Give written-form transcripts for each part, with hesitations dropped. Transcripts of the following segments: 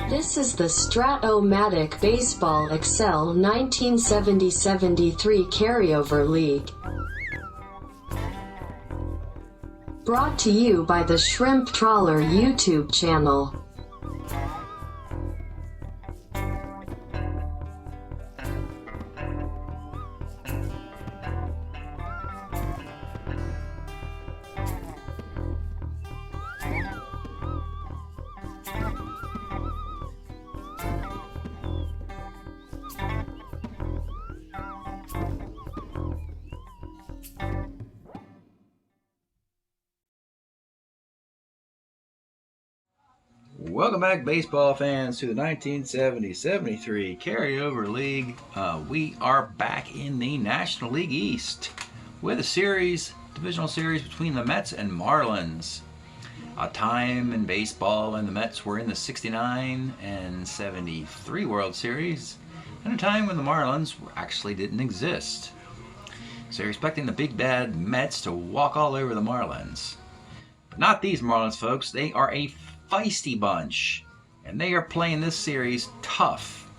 This is the Strat-O-Matic Baseball Excel 1970-73 Carryover League. Brought to you by the Shrimp Trawler YouTube channel. Welcome back, baseball fans, to the 1970-73 Carryover League. We are back in the National League East with a divisional series between the Mets and Marlins. A time in baseball when the Mets were in the 69 and 73 World Series, and a time when the Marlins actually didn't exist. So you're expecting the big bad Mets to walk all over the Marlins. But not these Marlins, folks. They are a feisty bunch, and they are playing this series tough.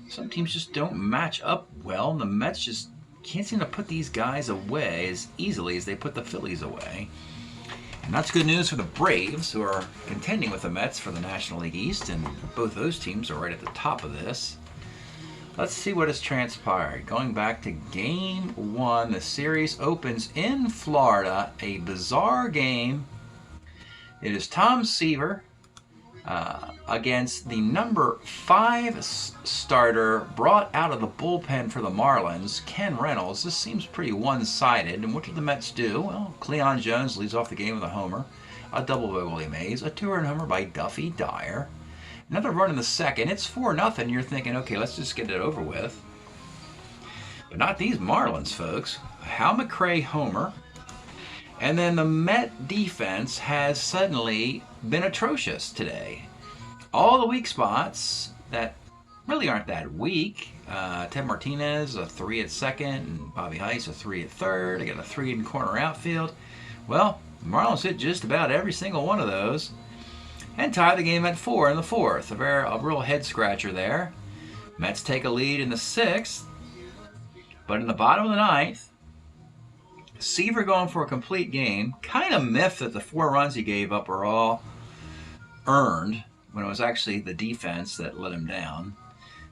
Some teams just don't match up well, and the Mets just can't seem to put these guys away as easily as they put the Phillies away. And that's good news for the Braves, who are contending with the Mets for the National League East, and both those teams are right at the top of this. Let's see what has transpired. Going back to Game 1, the series opens in Florida, a bizarre game. It is Tom Seaver against the number 5 starter brought out of the bullpen for the Marlins, Ken Reynolds. This seems pretty one-sided. And what did the Mets do? Well, Cleon Jones leads off the game with a homer, a double by Willie Mays, a two-run homer by Duffy Dyer. Another run in the second. It's 4-0. You're thinking, okay, let's just get it over with. But not these Marlins, folks. Hal Mcrae homer. And then the Met defense has suddenly been atrocious today. All the weak spots that really aren't that weak. Ted Martinez, a 3 at second, and Bobby Heiss, a 3 at third. I got a 3 in corner outfield. Well, the Marlins hit just about every single one of those and tie the game at 4 in the fourth. A real head scratcher there. Mets take a lead in the 6th, but in the bottom of the 9th, Seaver going for a complete game. Kind of miffed that the 4 runs he gave up are all earned when it was actually the defense that let him down.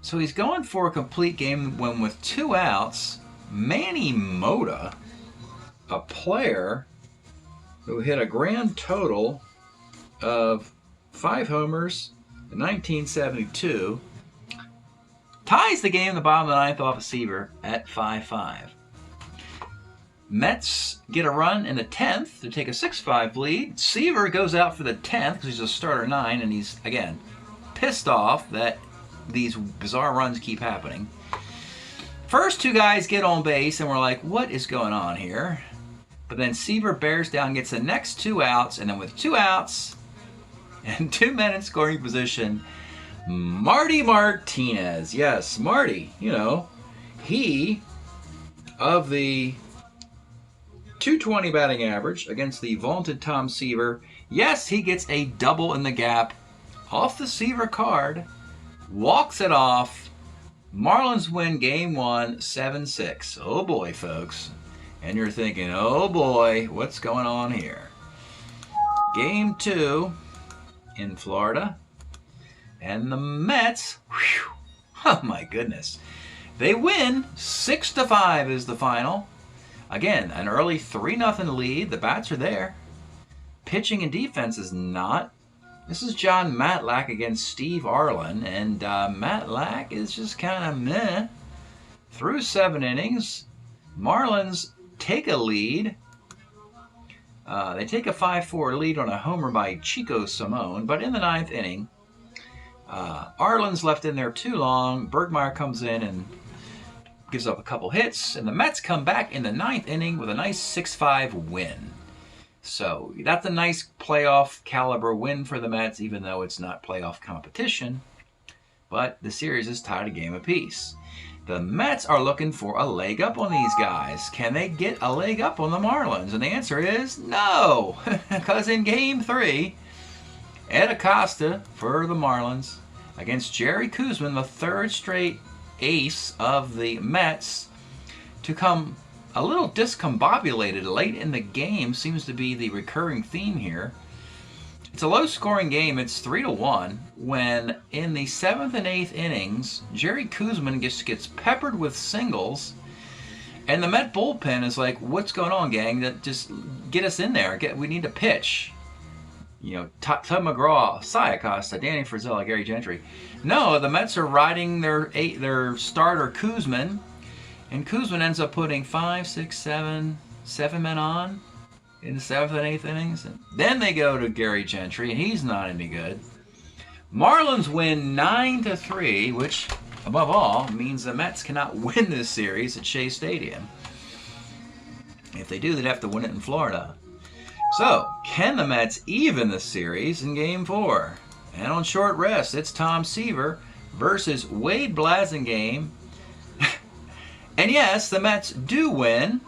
So he's going for a complete game when with 2 outs, Manny Mota, a player who hit a grand total of 5 homers in 1972, ties the game in the bottom of the 9th off of Seaver at 5-5. Mets get a run in the 10th to take a 6-5 lead. Seaver goes out for the 10th because he's a starter 9, and he's, again, pissed off that these bizarre runs keep happening. First 2 guys get on base, and we're like, what is going on here? But then Seaver bears down, gets the next 2 outs, and then with 2 outs and 2 men in scoring position, Marty Martinez. Yes, Marty, he of the 220 batting average against the vaunted Tom Seaver. Yes, he gets a double in the gap off the Seaver card, walks it off. Marlins win Game 1, 7-6. Oh boy, folks. And you're thinking, oh boy, what's going on here? Game 2 in Florida. And the Mets, whew, oh my goodness. They win 6-5 is the final. Again, an early 3-0 lead. The bats are there. Pitching and defense is not. This is John Matlack against Steve Arlen, and Matlack is just kind of meh. Through 7 innings, Marlins take a lead. They take a 5-4 lead on a homer by Chico Simone, but in the 9th inning, Arlen's left in there too long. Bergmeyer comes in and gives up a couple hits, and the Mets come back in the 9th inning with a nice 6-5 win. So that's a nice playoff caliber win for the Mets, even though it's not playoff competition. But the series is tied a game apiece. The Mets are looking for a leg up on these guys. Can they get a leg up on the Marlins? And the answer is no, because in Game 3, Ed Acosta for the Marlins against Jerry Koosman, the third straight ace of the Mets, to come a little discombobulated late in the game. Seems to be the recurring theme here. It's a low-scoring game. It's 3-1 when in the 7th and 8th innings, Jerry Koosman gets peppered with singles, and the Met bullpen is like, "What's going on, gang? Just get us in there. We need to pitch." You know, Tub McGraw, Cy Acosta, Danny Frizella, Gary Gentry. No, the Mets are riding their starter Koosman, and Koosman ends up putting 5, 6, 7 men on in the 7th and 8th innings. And then they go to Gary Gentry, and he's not any good. Marlins win 9-3, which, above all, means the Mets cannot win this series at Shea Stadium. If they do, they'd have to win it in Florida. So, can the Mets even the series in Game 4? And on short rest, it's Tom Seaver versus Wade Blasingame. And yes, the Mets do win.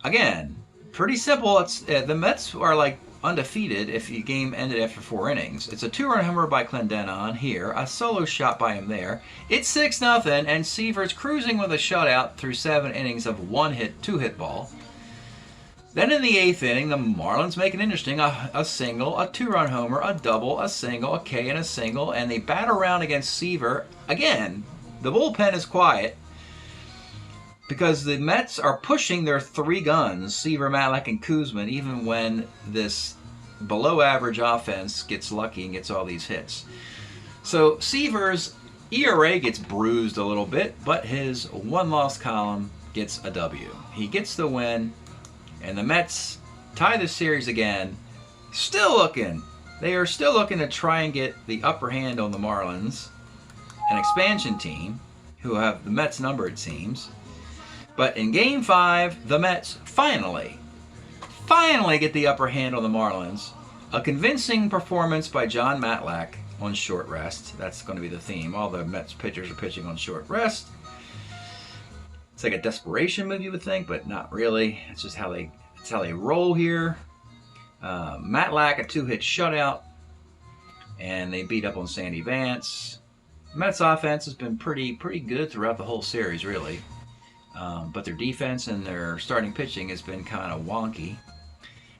Again, pretty simple. The Mets are like undefeated if the game ended after 4 innings. It's a 2-run homer by Clendenon here, a solo shot by him there. It's 6-0, and Seaver's cruising with a shutout through 7 innings of 2-hit ball. Then in the 8th inning, the Marlins make it interesting. A single, a 2-run homer, a double, a single, a K, and a single, and they bat around against Seaver. Again, the bullpen is quiet because the Mets are pushing their 3 guns, Seaver, Matlack, and Koosman, even when this below-average offense gets lucky and gets all these hits. So Seaver's ERA gets bruised a little bit, but his 1-loss column gets a W. He gets the win. And the Mets tie the series again. They are still looking to try and get the upper hand on the Marlins, an expansion team who have the Mets number, it seems. But in Game 5, the Mets finally get the upper hand on the Marlins. A convincing performance by John Matlack on short rest. That's going to be the theme. All the Mets pitchers are pitching on short rest. It's like a desperation move, you would think, but not really. It's just how they roll here. Matlack, a 2-hit shutout, and they beat up on Sandy Vance. Mets offense has been pretty good throughout the whole series, really. But their defense and their starting pitching has been kind of wonky.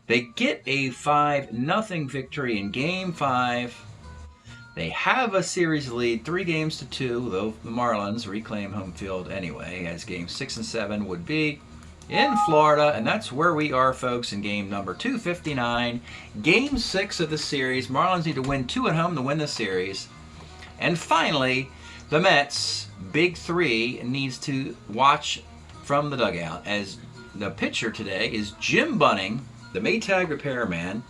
They get a 5-0 victory in Game 5. They have a series lead, 3-2, though the Marlins reclaim home field anyway, as Game 6 and 7 would be in Florida. And that's where we are, folks, in game number 259. Game 6 of the series. Marlins need to win 2 at home to win the series. And finally, the Mets, Big 3, needs to watch from the dugout, as the pitcher today is Jim Bunning, the Maytag repairman.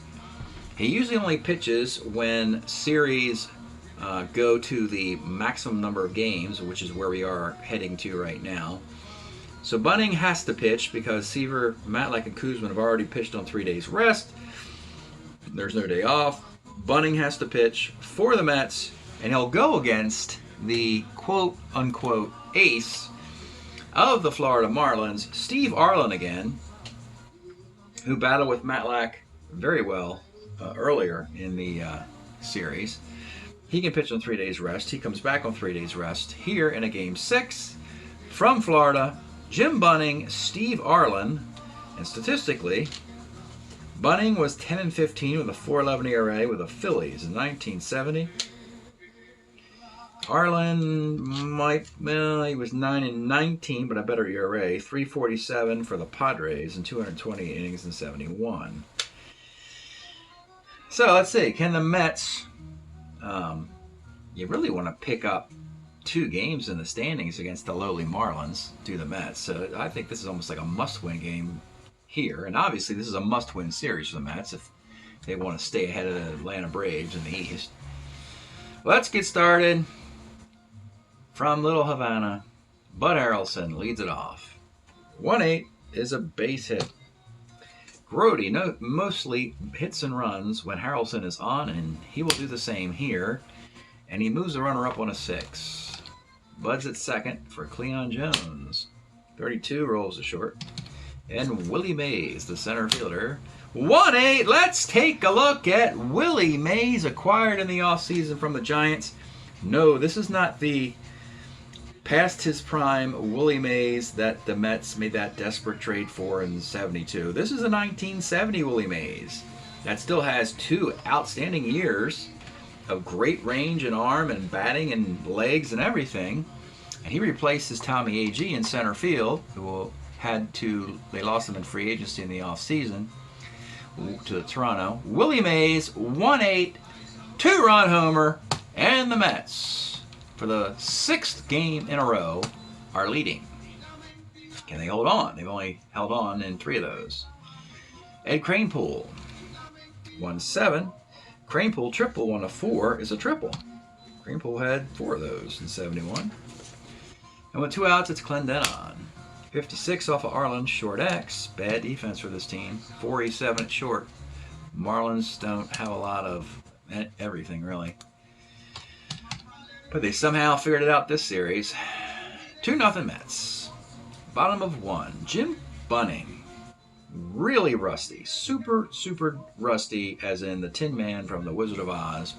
He usually only pitches when series go to the maximum number of games, which is where we are heading to right now. So Bunning has to pitch because Seaver, Matlack, and Koosman have already pitched on 3 days rest. There's no day off. Bunning has to pitch for the Mets, and he'll go against the quote-unquote ace of the Florida Marlins, Steve Arlen again, who battled with Matlack very well earlier in the series. He can pitch on 3 days rest. He comes back on 3 days rest here in a Game 6 from Florida. Jim Bunning, Steve Arlen, and statistically, Bunning was 10-15 with a 4.11 ERA with the Phillies in 1970. Arlen he was 9-19, but a better ERA, 3.47 for the Padres in 220 innings in 71. So let's see, can the Mets, you really want to pick up 2 games in the standings against the lowly Marlins, do the Mets. So I think this is almost like a must-win game here. And obviously this is a must-win series for the Mets if they want to stay ahead of the Atlanta Braves in the East. Let's get started. From Little Havana, Bud Harrelson leads it off. 1-8 is a base hit. Grody mostly hits and runs when Harrelson is on, and he will do the same here. And he moves the runner up on a 6. Bud's at second for Cleon Jones. 32 rolls to short. And Willie Mays, the center fielder. 1-8, let's take a look at Willie Mays, acquired in the offseason from the Giants. No, this is not the past his prime Willie Mays that the Mets made that desperate trade for in '72. This is a 1970 Willie Mays that still has 2 outstanding years of great range and arm and batting and legs and everything. And he replaced his Tommy A.G. in center field, who they lost him in free agency in the offseason to Toronto. Willie Mays, 1-8, 2-run homer, and the Mets, for the 6th game in a row, are leading. Can they hold on? They've only held on in 3 of those. Ed Kranepool, 1-7. Kranepool triple, 1-4 is a triple. Kranepool had 4 of those in '71. And with 2 outs, it's Clendenon. 56 off of Arlen, short X. Bad defense for this team. 487 at short. Marlins don't have a lot of everything, really. But they somehow figured it out this series. 2-0 Mets. Bottom of 1. Jim Bunning. Really rusty. Super, super rusty, as in the Tin Man from The Wizard of Oz.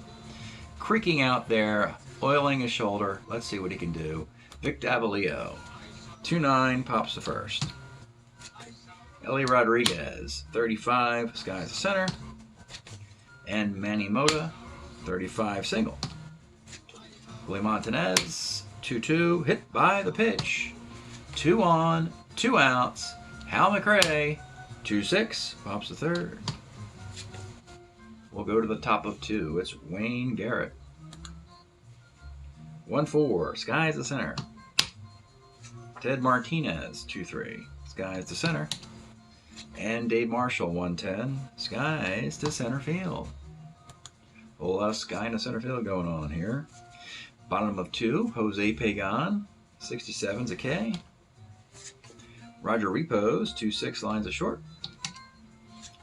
Creaking out there, oiling his shoulder. Let's see what he can do. Vic Davallio. 2-9, pops the first. Ellie Rodriguez, 35, skies the center. And Manny Mota, 35, single. Willie Montanez, 2-2, hit by the pitch. 2 on, 2 outs. Hal Mcrae, 2-6, pops the third. We'll go to the top of 2. It's Wayne Garrett. 1-4, skies the center. Ted Martinez, 2-3, skies to center. And Dave Marshall, 1-10, skies to center field. A whole lot of sky to center field going on here. Bottom of 2, Jose Pagan, 67's a K. Roger Repos, 2-6, lines of short.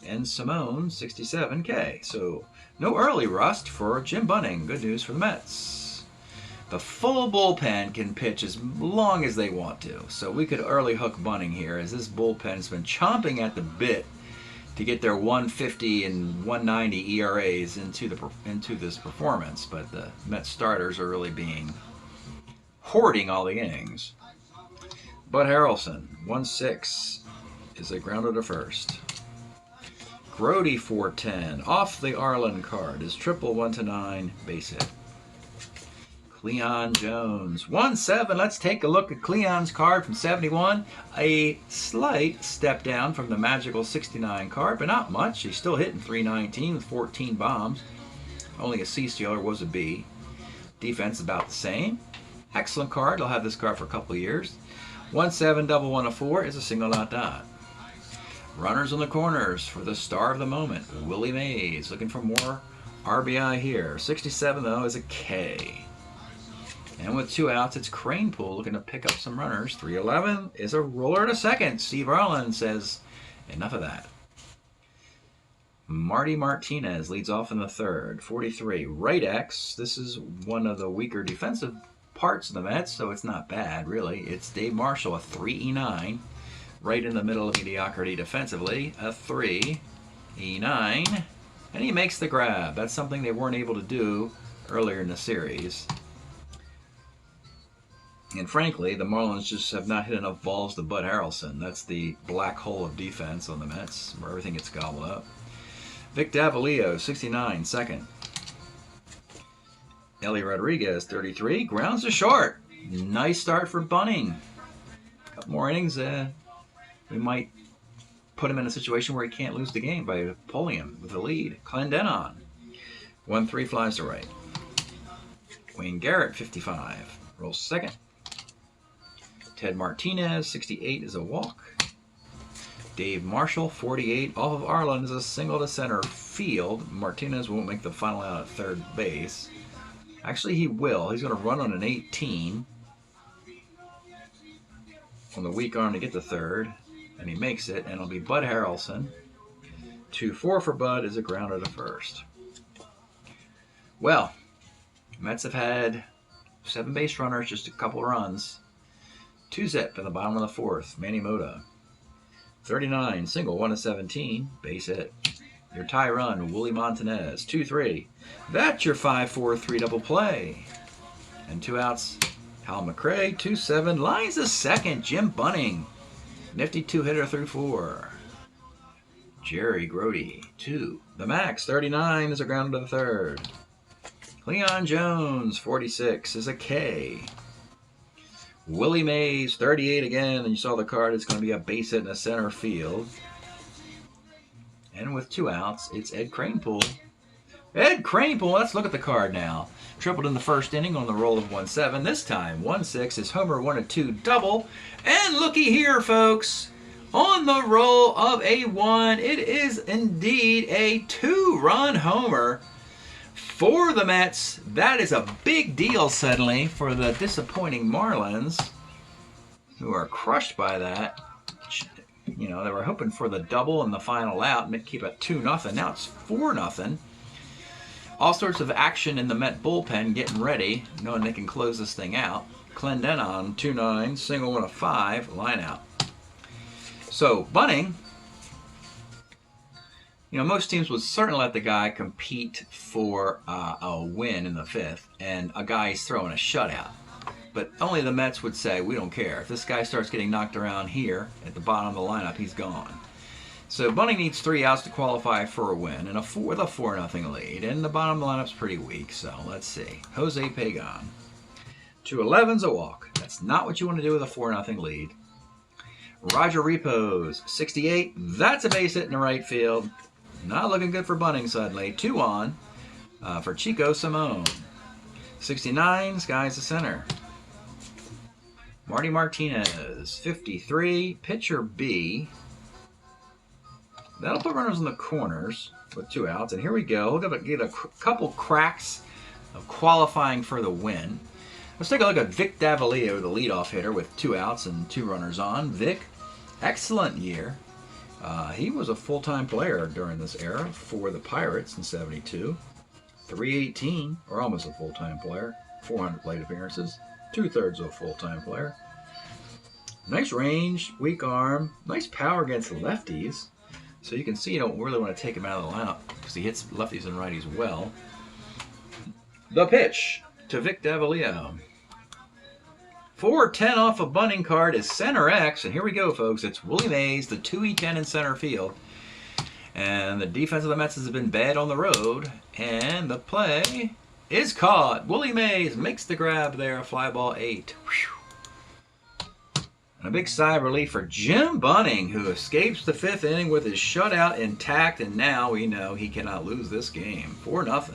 And Simone, 67 K. So no early rust for Jim Bunning. Good news for the Mets. The full bullpen can pitch as long as they want to. So we could early hook Bunning here, as this bullpen has been chomping at the bit to get their 150 and 190 ERAs into this performance. But the Mets starters are really hoarding all the innings. Bud Harrelson, 1-6, is a grounder to first. Grody, 4-10, off the Arlen card, is triple, 1-9, base hit. Cleon Jones, 1-7. Let's take a look at Cleon's card from '71. A slight step down from the magical '69 card, but not much. He's still hitting .319 with 14 bombs. Only a C stealer, was a B. Defense about the same. Excellent card. I'll have this card for a couple of years. 1-7, double 1-4 is a single dot. Runners on the corners for the star of the moment, Willie Mays. Looking for more RBI here. 67, though, is a K. And with 2 outs, it's Kranepool looking to pick up some runners. 311 is a roller to second. Steve Arlen says, enough of that. Marty Martinez leads off in the third. 43, right X. This is one of the weaker defensive parts of the Mets, so it's not bad, really. It's Dave Marshall, a 3E9. Right in the middle of mediocrity defensively. A 3E9. And he makes the grab. That's something they weren't able to do earlier in the series. And frankly, the Marlins just have not hit enough balls to Bud Harrelson. That's the black hole of defense on the Mets, where everything gets gobbled up. Vic Davallio, 69, second. Ellie Rodriguez, 33, grounds to short. Nice start for Bunning. A couple more innings, we might put him in a situation where he can't lose the game by pulling him with the lead. Clendenon, 1-3, flies to right. Wayne Garrett, 55, rolls second. Ted Martinez, 68, is a walk. Dave Marshall, 48, off of Arlen, is a single to center field. Martinez won't make the final out at third base. Actually, he will. He's going to run on an 18 on the weak arm to get to third, and he makes it, and it'll be Bud Harrelson. 2-4 for Bud is a grounder to first. Well, Mets have had 7 base runners, just a couple runs. 2-zip in the bottom of the fourth. Manny Mota, 39, single, 1-17, base hit. Your tie run, Willie Montanez, 2-3. That's your 5-4-3 double play. And 2 outs. Hal Mcrae, 2-7. Lines the second. Jim Bunning. Nifty 2-hitter through 4. Jerry Grody, 2. The Max, 39 is a ground to the third. Leon Jones, 46 is a K. Willie Mays, 38 again, and you saw the card. It's going to be a base hit in the center field. And with 2 outs, it's Ed Kranepool. Ed Kranepool, let's look at the card now. Tripled in the first inning on the roll of 1-7. This time, 1-6 is homer 1-2 double. And looky here, folks. On the roll of a 1, it is indeed a 2-run homer for the Mets. That is a big deal suddenly for the disappointing Marlins, who are crushed by that. You know, they were hoping for the double in the final out and keep it 2-0. Now it's 4-0. All sorts of action in the Met bullpen getting ready, knowing they can close this thing out. Clendenon, 2-9, single 1-5, line out. So, Bunning, you know, most teams would certainly let the guy compete for a win in the 5th, and a guy's throwing a shutout. But only the Mets would say, we don't care. If this guy starts getting knocked around here at the bottom of the lineup, he's gone. So Bunning needs 3 outs to qualify for a win and with a 4-0 lead. And the bottom of the lineup's pretty weak, so let's see. Jose Pagan. 2-11's a walk. That's not what you want to do with a 4-0 lead. Roger Repos, 68. That's a base hit in the right field. Not looking good for Bunning suddenly. 2 on for Chico Simone. 69, Sky's the center. Marty Martinez, 53. Pitcher B. That'll put runners in the corners with 2 outs. And here we go. We'll get a couple cracks of qualifying for the win. Let's take a look at Vic Davallio, the leadoff hitter, with 2 outs and 2 runners on. Vic, excellent year. He was a full-time player during this era for the Pirates in '72. 318, or almost a full-time player. 400 plate appearances. 2/3 of a full-time player. Nice range, weak arm, nice power against lefties. So you can see you don't really want to take him out of the lineup because he hits lefties and righties well. The pitch to Vic Davallio. 4-10 off a Bunning card is center X. And here we go, folks. It's Willie Mays, the 2-10 in center field. And the defense of the Mets has been bad on the road. And the play is caught. Willie Mays makes the grab there. Fly ball 8. Whew. And a big sigh of relief for Jim Bunning, who escapes the 5th inning with his shutout intact. And now we know he cannot lose this game. 4-0.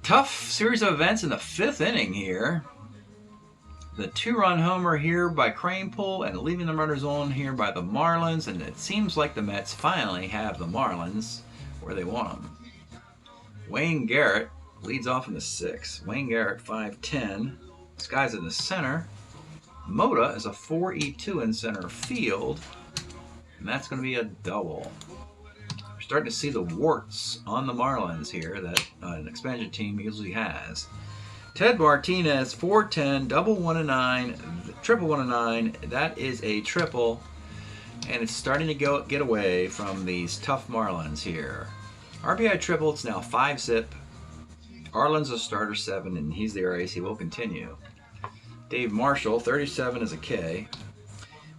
Tough series of events in the 5th inning here. The 2-run homer here by Kranepool and leaving the runners on here by the Marlins. And it seems like the Mets finally have the Marlins where they want them. Wayne Garrett leads off in the 6th. Wayne Garrett, 5-10. This guy's in the center. Mota is a 4-2 in center field. And that's going to be a double. We're starting to see the warts on the Marlins here that an expansion team usually has. Ted Martinez, 4-10, double 1-9, triple 1-9. That is a triple. And it's starting to get away from these tough Marlins here. RBI triple, it's now 5 zip. Arlen's a starter 7, and he's the ace. He will continue. Dave Marshall, 37 is a K.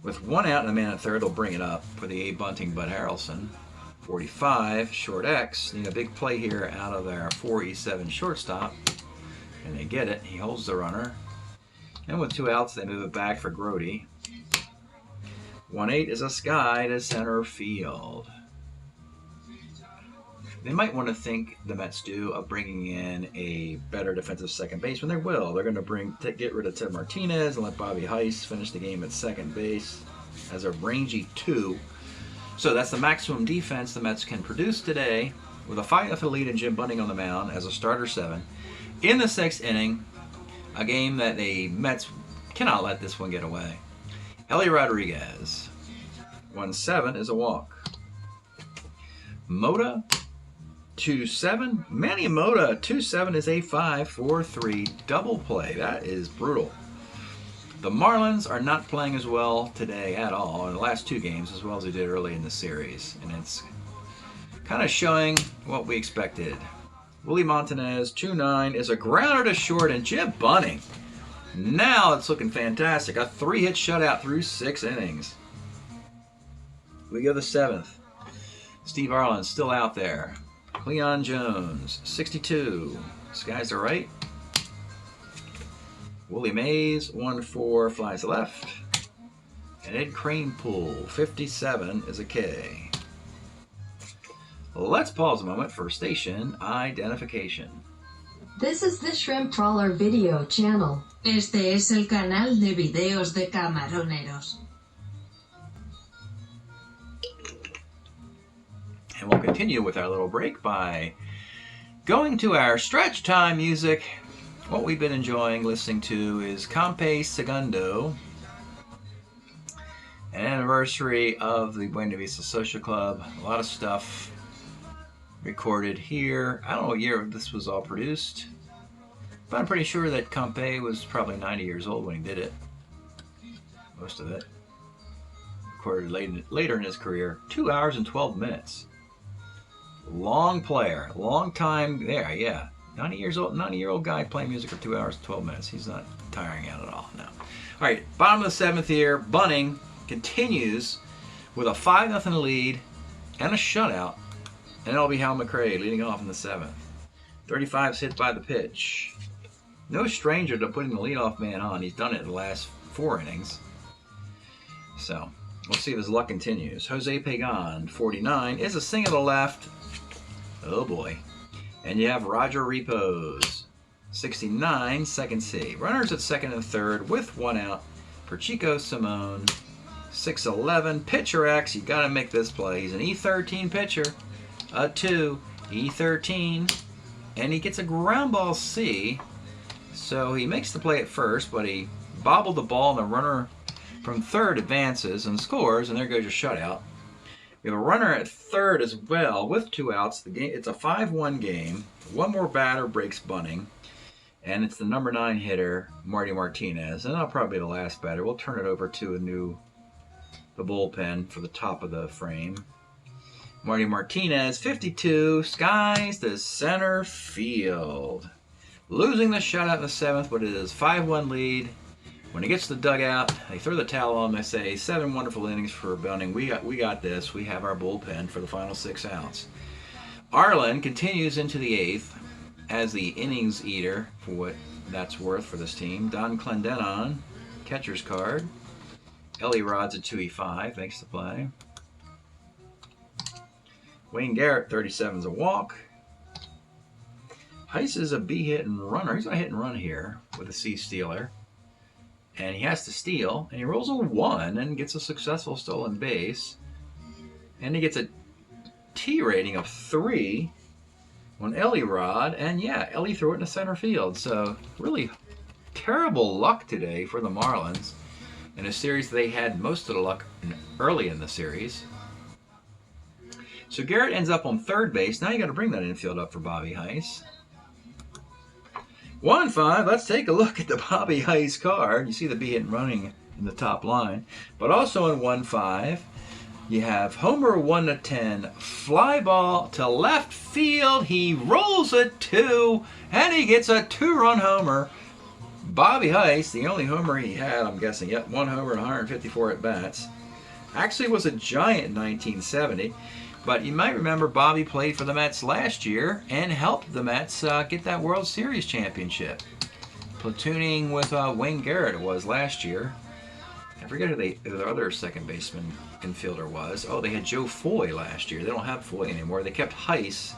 With 1 out and a man at third, they'll bring it up for the A bunting Bud Harrelson. 45, short X. Need a big play here out of their 4-7 shortstop. And they get it. He holds the runner. And with 2 outs, they move it back for Grody. 1-8 is a Sky to center field. They might want to think, the Mets do, of bringing in a better defensive second baseman. They will. They're going to get rid of Ted Martinez and let Bobby Heiss finish the game at second base as a rangy 2. So that's the maximum defense the Mets can produce today with a 5-0 lead and Jim Bunning on the mound as a starter 7. In the 6th inning, a game that the Mets cannot let this one get away. Ellie Rodriguez, 1-7 is a walk. Mota, 2-7. Manny Mota, 2-7 is a 5-4-3 double play. That is brutal. The Marlins are not playing as well today at all in the last 2 games as well as they did early in the series. And it's kind of showing what we expected. Willie Montanez, 2-9, is a grounder to short, and Jim Bunning. Now it's looking fantastic. A 3-hit shutout through 6 innings. We go the 7th. Steve Arlen's still out there. Cleon Jones, 62. Skies are right. Willie Mays, 1-4, flies left. And Ed Kranepool, 57, is a K. Let's pause a moment for station identification. This is the Shrimp Trawler video channel. Este es el canal de videos de camaroneros. And we'll continue with our little break by going to our stretch time music. What we've been enjoying listening to is Campe Segundo, an anniversary of the Buena Vista Social Club. A lot of stuff recorded here. I don't know what year this was all produced, but I'm pretty sure that Campe was probably 90 years old when he did it. Most of it. Recorded later in his career. 2 hours and 12 minutes. Long player. Long time there, yeah. 90-year-old guy playing music for 2 hours and 12 minutes. He's not tiring out at all, no. All right, bottom of the 7th here. Bunning continues with a 5-0 lead and a shutout. And it'll be Hal Mcrae leading off in the 7th. 35's hit by the pitch. No stranger to putting the leadoff man on. He's done it in the last 4 innings. So, we'll see if his luck continues. Jose Pagan, 49, is a single to left. Oh boy. And you have Roger Repos, 69, second C. Runners at second and third with 1 out for Chico Simone. 6-11, pitcher X. You got to make this play. He's an E13 pitcher. A 2, E13, and he gets a ground ball C. So he makes the play at first, but he bobbled the ball, and the runner from third advances and scores, and there goes your shutout. We have a runner at third as well with 2 outs. The game, it's a 5-1 game. One more batter breaks Bunning, and it's the number 9 hitter, Marty Martinez, and that'll probably be the last batter. We'll turn it over to the bullpen for the top of the frame. Marty Martinez, 52, skies to center field. Losing the shutout in the 7th, but it is 5-1 lead. When he gets to the dugout, they throw the towel on. They say, 7 wonderful innings for Bunning. We got this. We have our bullpen for the final 6 outs. Arlen continues into the 8th as the innings eater, for what that's worth for this team. Don Clendenon, catcher's card. Ellie Rod's at 2E5, makes the play. Wayne Garrett, 37's a walk. Heiss is a B hit and runner. He's going to hit and run here with a C stealer. And he has to steal. And he rolls a 1 and gets a successful stolen base. And he gets a T rating of 3 on Ellie Rod. And yeah, Ellie threw it into center field. So really terrible luck today for the Marlins. In a series they had most of the luck early in the series. So Garrett ends up on third base. Now you got to bring that infield up for Bobby Heiss. 1-5. Let's take a look at the Bobby Heiss card. You see the B hit and running in the top line. But also in 1-5, you have Homer 1-10. Fly ball to left field. He rolls a 2, and he gets a 2-run homer. Bobby Heiss, the only homer he had, I'm guessing. Yep, 1 homer and 154 at-bats. Actually was a Giant in 1970. But you might remember Bobby played for the Mets last year and helped the Mets get that World Series championship. Platooning with Wayne Garrett it was last year. I forget who their other second baseman infielder was. Oh, they had Joe Foy last year. They don't have Foy anymore. They kept Heiss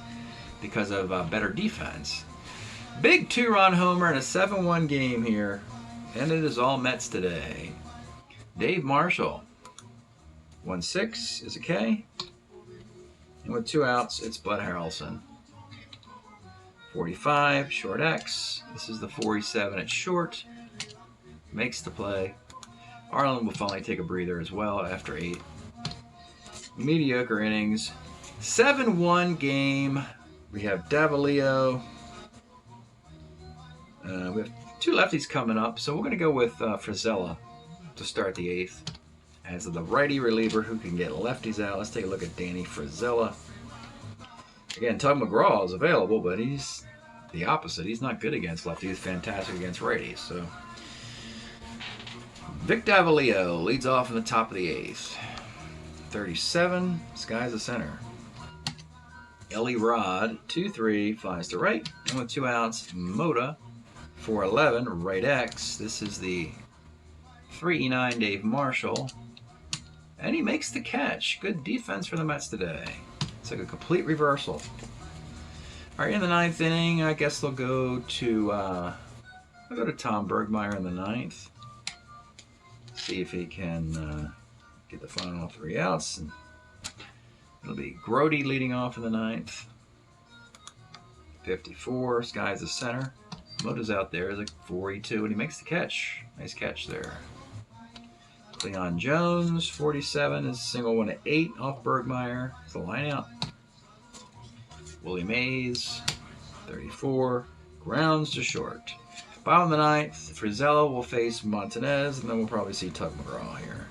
because of better defense. Big 2-run homer in a 7-1 game here. And it is all Mets today. Dave Marshall. 1-6 is a K. And with 2 outs, it's Bud Harrelson. 45, short X. This is the 47 at short. Makes the play. Arlen will finally take a breather as well after 8. Mediocre innings. 7-1 game. We have Davallio. We have 2 lefties coming up, so we're going to go with Frizella to start the 8th. As the righty reliever who can get lefties out. Let's take a look at Danny Frizella. Again, Tug McGraw is available, but he's the opposite. He's not good against lefties. He's fantastic against righties. So Vic Davallio leads off in the top of the 8th. 37, Sky's the center. Ellie Rod, 2-3, flies to right. And with 2 outs, Moda, 4-11, right X. This is the 3-9 Dave Marshall. And he makes the catch. Good defense for the Mets today. It's like a complete reversal. All right, in the 9th inning, I guess they'll go to Tom Bergmeyer in the 9th. See if he can get the final 3 outs. And it'll be Grody leading off in the 9th. 54, Sky's the center. Moda's out there, is like 42, and he makes the catch. Nice catch there. Leon Jones, 47, is single 1 to 8 off Bergmeyer. It's the line out. Willie Mays, 34, grounds to short. Bottom of the 9th, Frizzella will face Montanez, and then we'll probably see Tug McGraw here.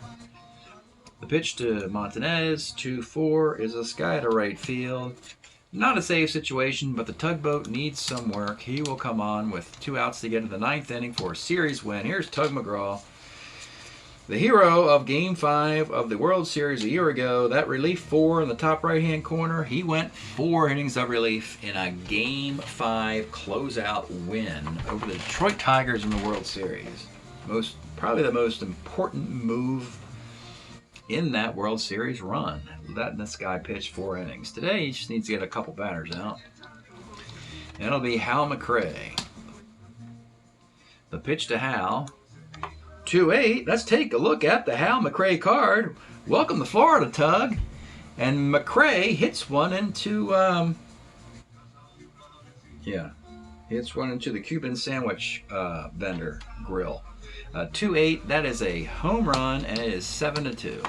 The pitch to Montanez, 2-4, is a sky to right field. Not a safe situation, but the tugboat needs some work. He will come on with 2 outs to get into the 9th inning for a series win. Here's Tug McGraw, the hero of Game 5 of the World Series a year ago. That relief 4 in the top right-hand corner. He went 4 innings of relief in a Game 5 closeout win over the Detroit Tigers in the World Series. Probably the most important move in that World Series run. Letting this guy pitch 4 innings. Today, he just needs to get a couple batters out. And it'll be Hal Mcrae. The pitch to Hal. 2-8. Let's take a look at the Hal Mcrae card. Welcome to Florida, Tug. And Mcrae hits one into hits one into the Cuban sandwich vendor grill. 2-8. That is a home run, and it is 7-2.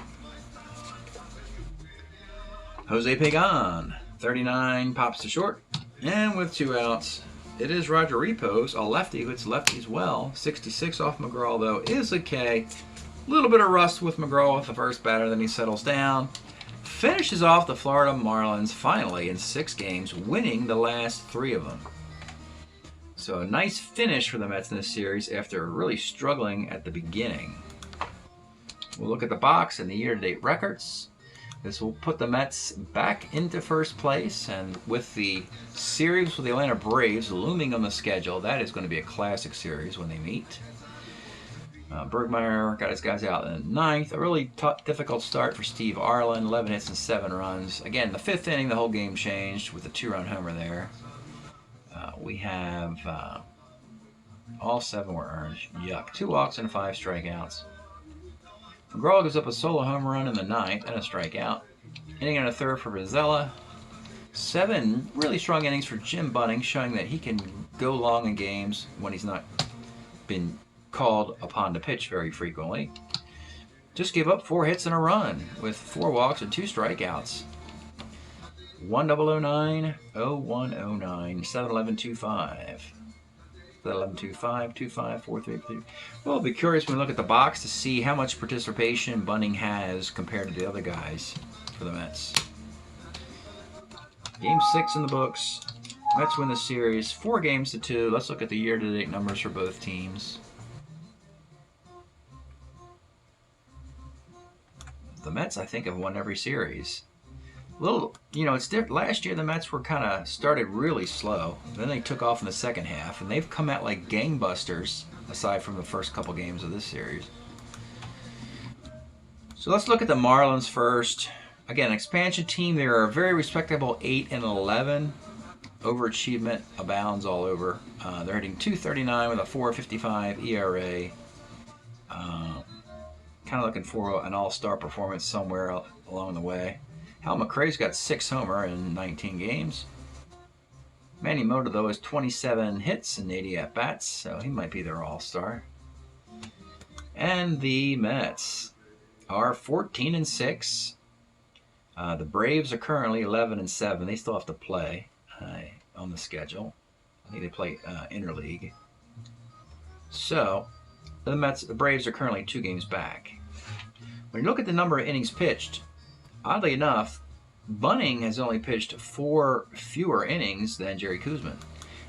Jose Pagan, 39, pops to short, and with 2 outs. It is Roger Repos, a lefty who hits lefties well. 66 off McGraw, though, is a K. A little bit of rust with McGraw with the first batter, then he settles down. Finishes off the Florida Marlins finally in 6 games, winning the last 3 of them. So a nice finish for the Mets in this series after really struggling at the beginning. We'll look at the box and the year-to-date records. This will put the Mets back into first place, and with the series with the Atlanta Braves looming on the schedule, that is going to be a classic series when they meet. Bergmeyer got his guys out in the 9th. A really difficult start for Steve Arlen, 11 hits and 7 runs. Again, the 5th inning, the whole game changed with a 2-run homer there. We have all 7 were earned. Yuck. 2 walks and 5 strikeouts. McGraw gives up a solo home run in the 9th and a strikeout. Inning and a third for Frizzella. 7 really strong innings for Jim Bunning, showing that he can go long in games when he's not been called upon to pitch very frequently. Just gave up 4 hits and a run with 4 walks and 2 strikeouts. 1009, 0109, 71125. 71125, 2543. Well, I'll be curious when we look at the box to see how much participation Bunning has compared to the other guys for the Mets. Game 6 in the books. Mets win the series 4-2. Let's look at the year-to-date numbers for both teams. The Mets, I think, have won every series. It's different. Last year the Mets were kind of started really slow. Then they took off in the second half, and they've come out like gangbusters, aside from the first couple games of this series. So let's look at the Marlins first. Again, expansion team. They are a very respectable 8-11. Overachievement abounds all over. They're hitting .239 with a 4.55 ERA. Kind of looking for an all-star performance somewhere along the way. Hal Mcrae's got 6 homer in 19 games. Manny Mota, though, has 27 hits and 80 at-bats, so he might be their all-star. And the Mets are 14-6. The Braves are currently 11-7. They still have to play on the schedule. I think they play interleague. So the Braves are currently 2 games back. When you look at the number of innings pitched, oddly enough, Bunning has only pitched 4 fewer innings than Jerry Koosman.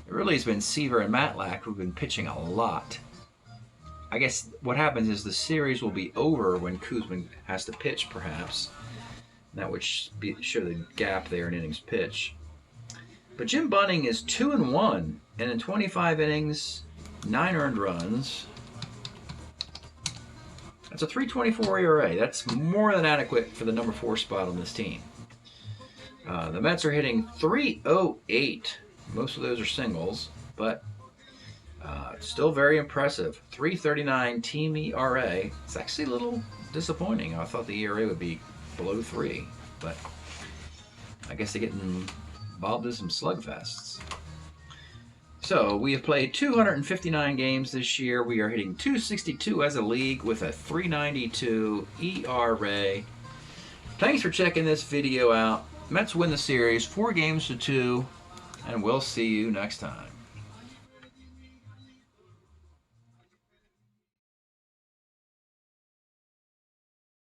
It really has been Seaver and Matlack who've been pitching a lot. I guess what happens is the series will be over when Koosman has to pitch, perhaps. That would show the gap there in innings pitch. But Jim Bunning is 2-1, and in 25 innings, 9 earned runs. That's a 3.24 ERA. That's more than adequate for the number 4 spot on this team. The Mets are hitting .308. Most of those are singles, but still very impressive. 3.39 team ERA. It's actually a little disappointing. I thought the ERA would be below 3, but I guess they're getting involved in some slugfests. So we have played 259 games this year. We are hitting .262 as a league with a 3.92 ERA. Thanks for checking this video out. Mets win the series 4-2, and we'll see you next time.